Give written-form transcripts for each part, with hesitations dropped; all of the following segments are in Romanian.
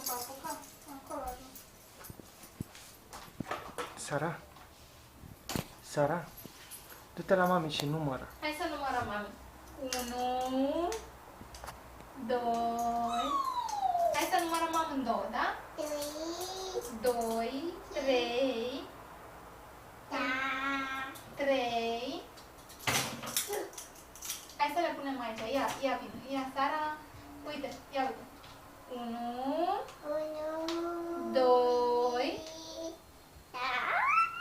va apuca. Acolo ajung. Sara? Sara? Du-te la mami și numără. Hai să numărăm, mami. 1, 2. Hai să numărăm amândouă, da? 2, 3, 3. Hai să le punem aici. Ia vină. Ia, Sara. Uite, ia uite. 1, 2,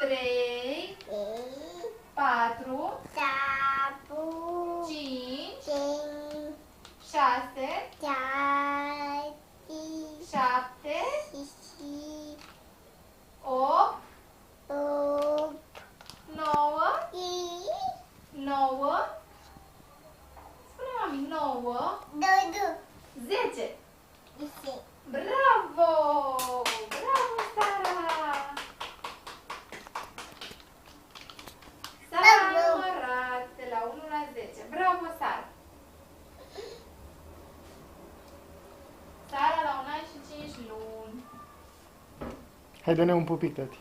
3, 4, 5, 6, 7, 8, 9, 9. Spune, mami, 9, 10. Bravo! Bravo, Sara! Sara a numărat de la 1 la 10. Bravo, Sara! Sara la 1 an și 5 luni. Hai, dă-ne un pupic, tati.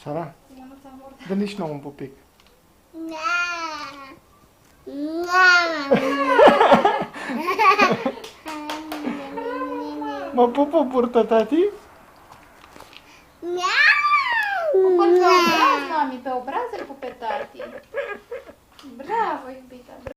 Sara? Mânuța murdă. Dă nici nouă un pupic. Mă pupă purtă, tati? Pupă pe obraz, mami, pe obraz îl pupe tati. Bravo, iubita!